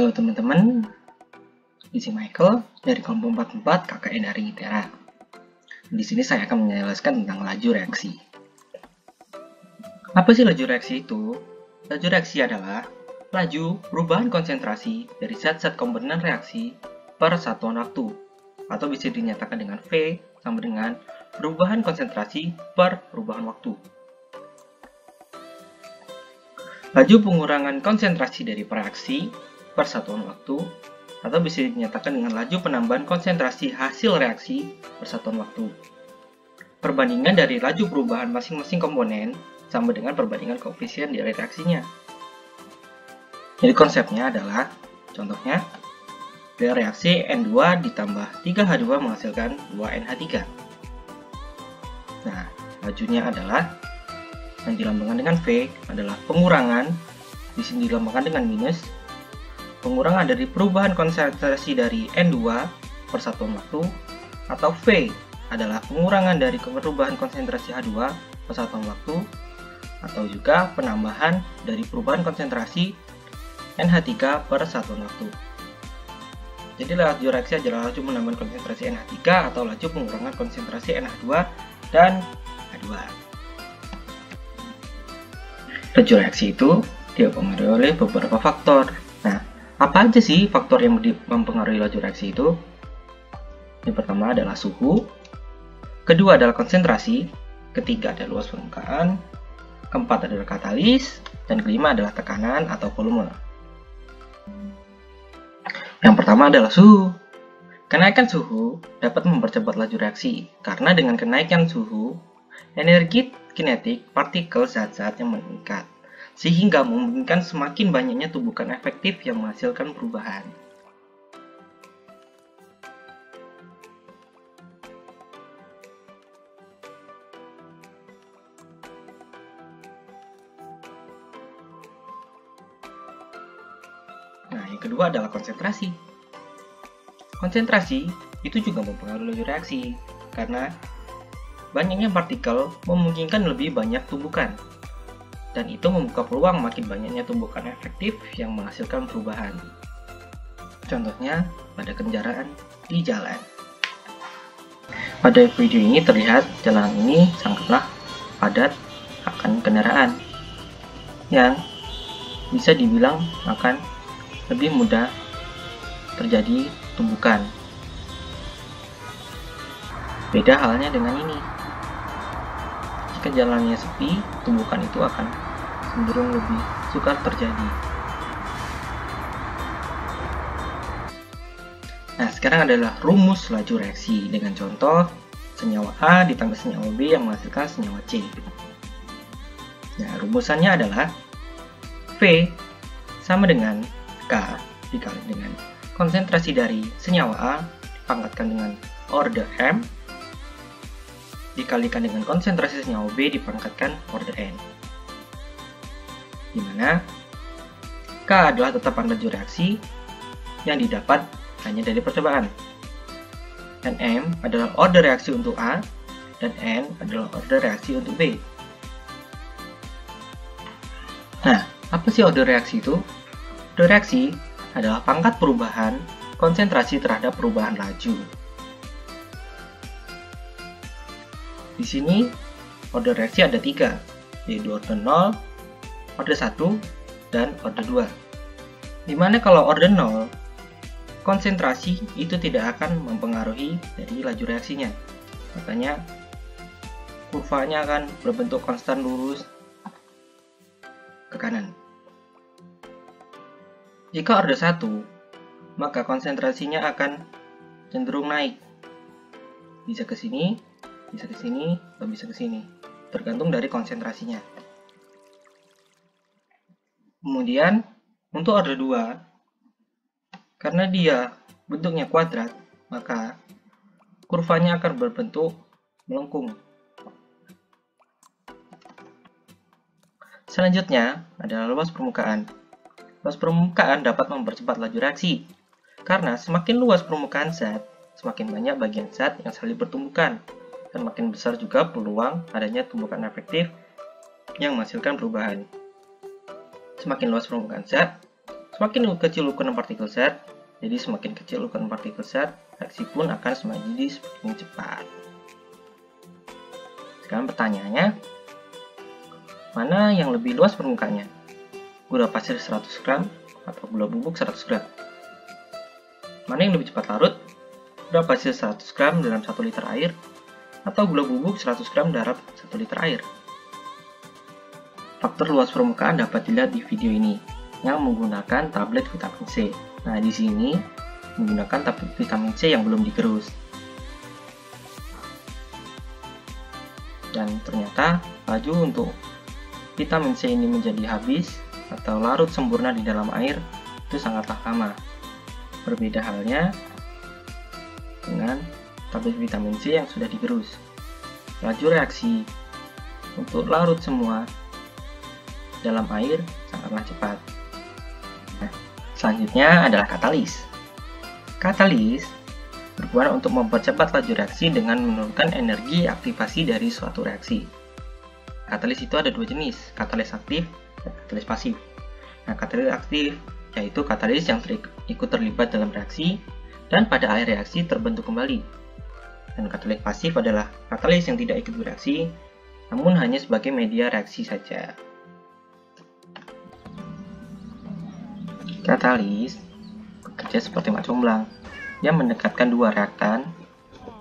Halo teman-teman, di sini Michael dari kelompok 44 KKN dari ITERA. Di sini saya akan menjelaskan tentang laju reaksi. Apa sih laju reaksi itu? Laju reaksi adalah laju perubahan konsentrasi dari zat-zat komponen reaksi per satuan waktu, atau bisa dinyatakan dengan V sama dengan perubahan konsentrasi per perubahan waktu. Laju pengurangan konsentrasi dari reaksi per satuan waktu, atau bisa dinyatakan dengan laju penambahan konsentrasi hasil reaksi per satuan waktu. Perbandingan dari laju perubahan masing-masing komponen sama dengan perbandingan koefisien dari reaksinya. Jadi konsepnya adalah, contohnya, dari reaksi N2 ditambah 3H2 menghasilkan 2NH3. Nah, lajunya adalah yang dilambangkan dengan V adalah pengurangan, di sini dilambangkan dengan minus, pengurangan dari perubahan konsentrasi dari N2 per satuan waktu, atau V adalah pengurangan dari perubahan konsentrasi H2 per satuan waktu, atau juga penambahan dari perubahan konsentrasi NH3 per satuan waktu. Jadi laju reaksi adalah laju penambahan konsentrasi NH3 atau laju pengurangan konsentrasi NH2 dan H2. Laju reaksi itu dipengaruhi oleh beberapa faktor. Nah, apa aja sih faktor yang mempengaruhi laju reaksi itu? Yang pertama adalah suhu, kedua adalah konsentrasi, ketiga adalah luas permukaan, keempat adalah katalis, dan kelima adalah tekanan atau volume. Yang pertama adalah suhu. Kenaikan suhu dapat mempercepat laju reaksi, karena dengan kenaikan suhu, energi kinetik partikel zat-zat yang meningkat, sehingga memungkinkan semakin banyaknya tumbukan efektif yang menghasilkan perubahan. Nah, yang kedua adalah konsentrasi. Konsentrasi itu juga mempengaruhi laju reaksi, karena banyaknya partikel memungkinkan lebih banyak tumbukan, dan itu membuka peluang makin banyaknya tumbukan efektif yang menghasilkan perubahan. Contohnya pada kendaraan di jalan. Pada video ini terlihat jalan ini sangatlah padat akan kendaraan, yang bisa dibilang akan lebih mudah terjadi tumbukan. Beda halnya dengan ini. Jika jalannya sepi, tumbukan itu akan cenderung lebih sukar terjadi. Nah, sekarang adalah rumus laju reaksi dengan contoh senyawa A ditambah senyawa B yang menghasilkan senyawa C. Nah, rumusannya adalah V sama dengan K dikali dengan konsentrasi dari senyawa A dipangkatkan dengan order M dikalikan dengan konsentrasi senyawa B dipangkatkan order N, di mana K adalah tetapan laju reaksi yang didapat hanya dari percobaan, dan M adalah order reaksi untuk A, dan N adalah order reaksi untuk B. Nah, apa sih order reaksi itu? Order reaksi adalah pangkat perubahan konsentrasi terhadap perubahan laju. Di sini order reaksi ada 3, yaitu order 0, order 1, dan order 2. Dimana kalau order 0, konsentrasi itu tidak akan mempengaruhi dari laju reaksinya. Makanya kurvanya akan berbentuk konstan lurus ke kanan. Jika order 1, maka konsentrasinya akan cenderung naik. Bisa ke sini, bisa ke sini, atau bisa ke sini, tergantung dari konsentrasinya. Kemudian, untuk order 2, karena dia bentuknya kuadrat, maka kurvanya akan berbentuk melengkung. Selanjutnya adalah luas permukaan. Luas permukaan dapat mempercepat laju reaksi, karena semakin luas permukaan zat, semakin banyak bagian zat yang saling bertumbukan, dan makin besar juga peluang adanya tumbukan efektif yang menghasilkan perubahan. Semakin luas permukaan zat, Semakin kecil ukuran partikel zat, jadi semakin kecil ukuran partikel zat, reaksi pun akan semakin cepat. Sekarang pertanyaannya, mana yang lebih luas permukaannya? Gula pasir 100 gram atau gula bubuk 100 gram? Mana yang lebih cepat larut? Gula pasir 100 gram dalam 1 liter air atau gula bubuk 100 gram dalam 1 liter air? Faktor luas permukaan dapat dilihat di video ini yang menggunakan tablet vitamin C. Nah, di sini menggunakan tablet vitamin C yang belum digerus. Dan ternyata laju untuk vitamin C ini menjadi habis atau larut sempurna di dalam air itu sangatlah lama. Berbeda halnya dengan tablet vitamin C yang sudah digerus. Laju reaksi untuk larut semua dalam air sangatlah cepat. Nah, selanjutnya adalah katalis. Katalis berguna untuk mempercepat laju reaksi dengan menurunkan energi aktivasi dari suatu reaksi. Katalis itu ada dua jenis, katalis aktif dan katalis pasif. Nah, katalis aktif yaitu katalis yang ikut terlibat dalam reaksi dan pada akhir reaksi terbentuk kembali. Dan katalis pasif adalah katalis yang tidak ikut bereaksi, namun hanya sebagai media reaksi saja. Katalis bekerja seperti mak comblang yang mendekatkan dua reaktan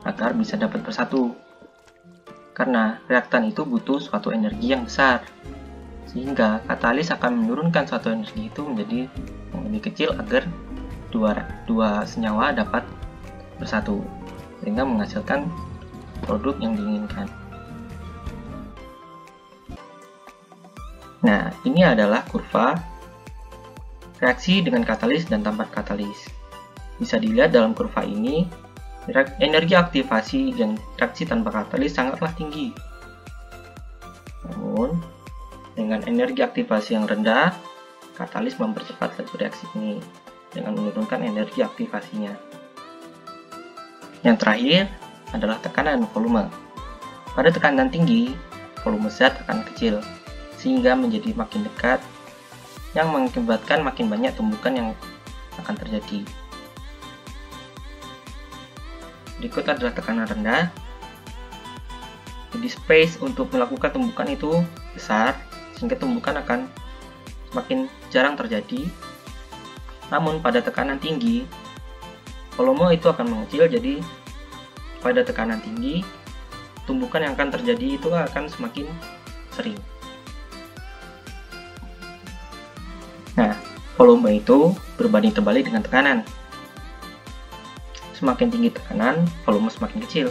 agar bisa dapat bersatu. Karena reaktan itu butuh suatu energi yang besar, sehingga katalis akan menurunkan suatu energi itu menjadi yang lebih kecil agar dua senyawa dapat bersatu, sehingga menghasilkan produk yang diinginkan. Nah, ini adalah kurva reaksi dengan katalis dan tanpa katalis. Bisa dilihat dalam kurva ini, energi aktivasi dan reaksi tanpa katalis sangatlah tinggi. Namun, dengan energi aktivasi yang rendah, katalis mempercepat laju reaksi ini dengan menurunkan energi aktivasinya. Yang terakhir adalah tekanan volume. Pada tekanan tinggi, volume zat akan kecil, sehingga menjadi makin dekat, yang mengakibatkan makin banyak tumbukan yang akan terjadi. Berikut adalah tekanan rendah. Jadi space untuk melakukan tumbukan itu besar, sehingga tumbukan akan semakin jarang terjadi. Namun pada tekanan tinggi, volume itu akan mengecil, jadi pada tekanan tinggi, tumbukan yang akan terjadi itu akan semakin sering. Nah, volume itu berbanding terbalik dengan tekanan. Semakin tinggi tekanan, volume semakin kecil.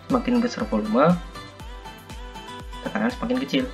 Semakin besar volume, tekanan semakin kecil.